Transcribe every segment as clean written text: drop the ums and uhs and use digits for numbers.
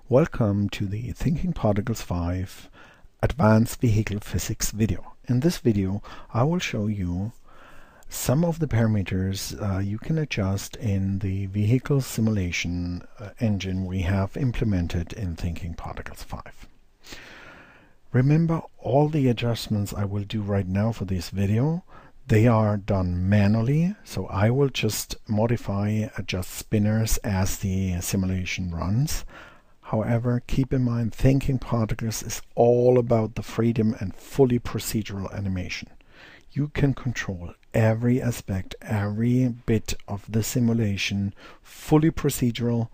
Welcome to the Thinking Particles 5 Advanced Vehicle Physics video. In this video I will show you some of the parameters you can adjust in the vehicle simulation engine we have implemented in Thinking Particles 5. Remember, all the adjustments I will do right now for this video, they are done manually, so I will just adjust spinners as the simulation runs. However, keep in mind, Thinking Particles is all about the freedom and fully procedural animation. You can control every aspect, every bit of the simulation, fully procedural.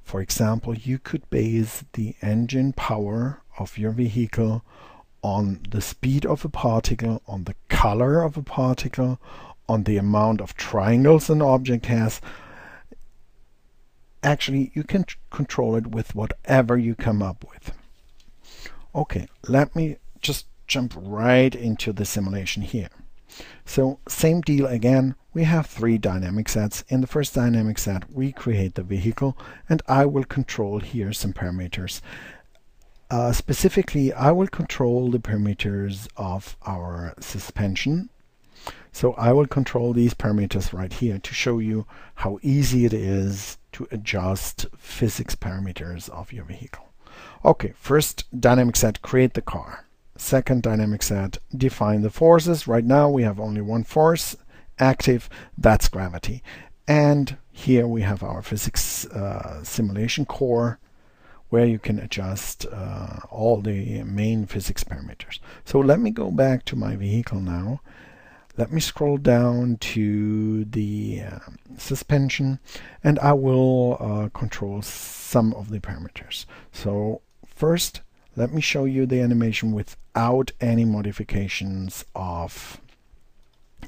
For example, you could base the engine power of your vehicle on the speed of a particle, on the color of a particle, on the amount of triangles an object has. Actually, you can control it with whatever you come up with. Okay, let me just jump right into the simulation here. So, same deal again. We have three dynamic sets. In the first dynamic set, we create the vehicle, and I will control here some parameters. Specifically, I will control the parameters of our suspension. So I will control these parameters right here to show you how easy it is to adjust physics parameters of your vehicle. Okay, first dynamic set, create the car. Second dynamic set, define the forces. Right now we have only one force active, that's gravity. And here we have our physics simulation core, where you can adjust all the main physics parameters. So let me go back to my vehicle now. Let me scroll down to the suspension, and I will control some of the parameters. So first, let me show you the animation without any modifications of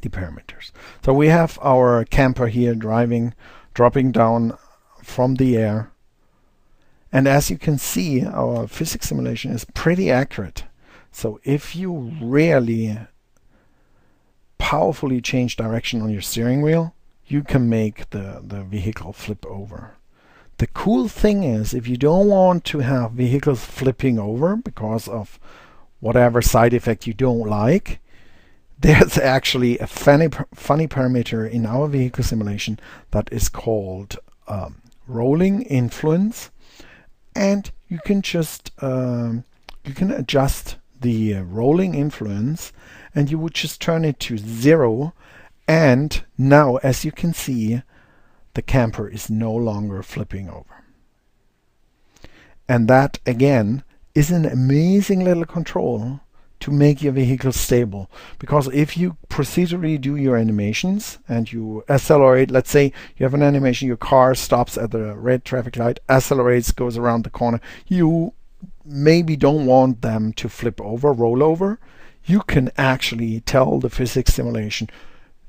the parameters. So we have our camper here dropping down from the air. And as you can see, our physics simulation is pretty accurate. So if you really powerfully change direction on your steering wheel, you can make the vehicle flip over. The cool thing is, if you don't want to have vehicles flipping over because of whatever side effect you don't like, there's actually a funny parameter in our vehicle simulation that is called rolling influence. And you can just you can adjust the rolling influence, and you would just turn it to 0, and now, as you can see, the camper is no longer flipping over. And that again is an amazing little control to make your vehicle stable, because if you procedurally do your animations and you accelerate, let's say you have an animation, your car stops at the red traffic light, accelerates, goes around the corner, you maybe don't want them to flip over, roll over, you can actually tell the physics simulation,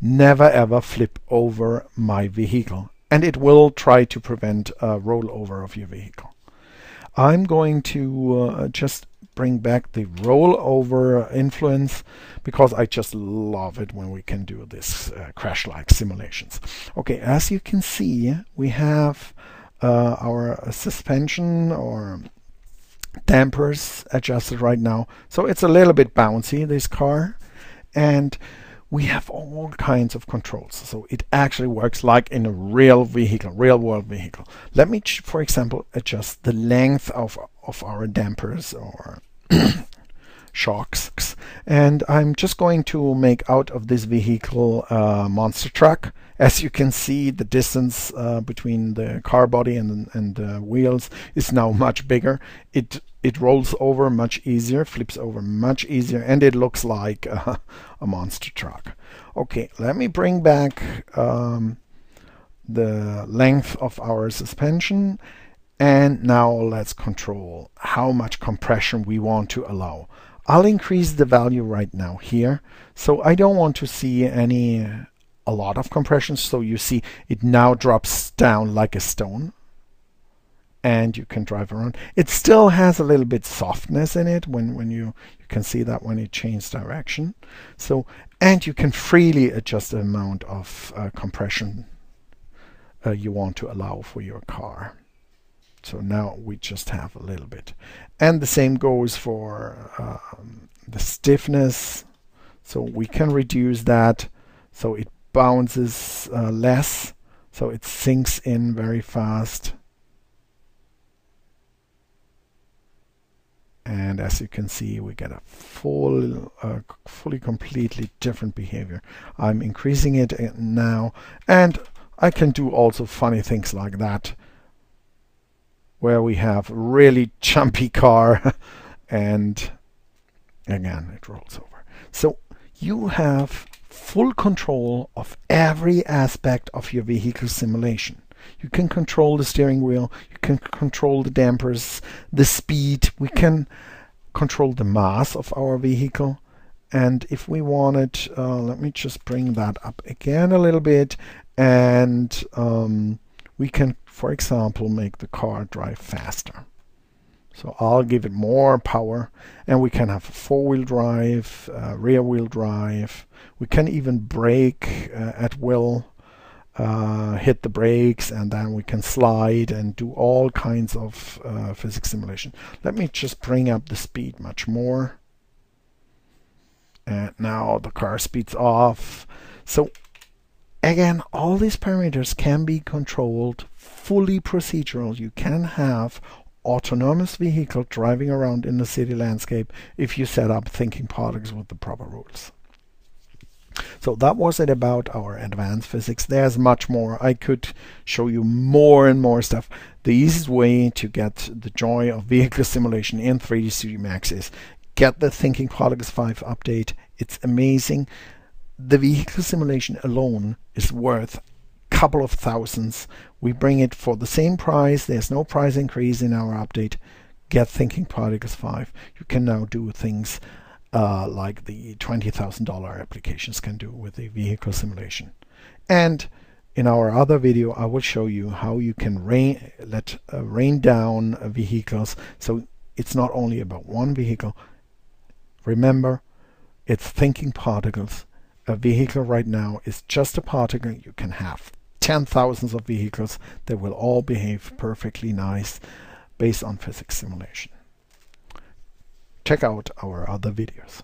never ever flip over my vehicle, and it will try to prevent a rollover of your vehicle. I'm going to just bring back the rollover influence, because I just love it when we can do this crash-like simulations. Okay, as you can see, we have our suspension or dampers adjusted right now. So it's a little bit bouncy, this car, and we have all kinds of controls. So it actually works like in a real vehicle, real world vehicle. Let me, for example, adjust the length of our dampers or shocks. And I'm just going to make out of this vehicle a monster truck. As you can see, the distance between the car body and the wheels is now much bigger. It rolls over much easier, flips over much easier, and it looks like a monster truck. Okay, let me bring back the length of our suspension, and now let's control how much compression we want to allow. I'll increase the value right now here, so I don't want to see a lot of compression. So you see it now drops down like a stone, and you can drive around. It still has a little bit softness in it when you can see that when it changes direction. So, and you can freely adjust the amount of compression you want to allow for your car. So So now we just have a little bit. And the same goes for the stiffness. So we can reduce that so it bounces less, so it sinks in very fast. And as you can see, we get a fully completely different behavior. I'm increasing it now, and I can do also funny things like that, where we have really jumpy car and again it rolls over. So you have full control of every aspect of your vehicle simulation. You can control the steering wheel, you can control the dampers, the speed, we can control the mass of our vehicle. And if we wanted, let me just bring that up again a little bit, and we can, for example, make the car drive faster. So I'll give it more power, and we can have four-wheel drive, rear-wheel drive. We can even brake at will, hit the brakes, and then we can slide and do all kinds of physics simulation. Let me just bring up the speed much more. And now the car speeds off. So again, all these parameters can be controlled fully procedural. You can have autonomous vehicle driving around in the city landscape if you set up thinking particles with the proper rules. So that was it about our advanced physics. There's much more. I could show you more and more stuff. The easiest way to get the joy of vehicle simulation in 3D Studio Max is get the Thinking Particles 5 update. It's amazing. The vehicle simulation alone is worth a couple of thousands. We bring it for the same price. There's no price increase in our update. Get Thinking Particles 5. You can now do things like the $20,000 applications can do with the vehicle simulation. And in our other video, I will show you how you can rain down vehicles. So it's not only about one vehicle. Remember, it's thinking particles. A vehicle right now is just a particle. You can have 10,000s of vehicles that will all behave perfectly nice based on physics simulation. Check out our other videos.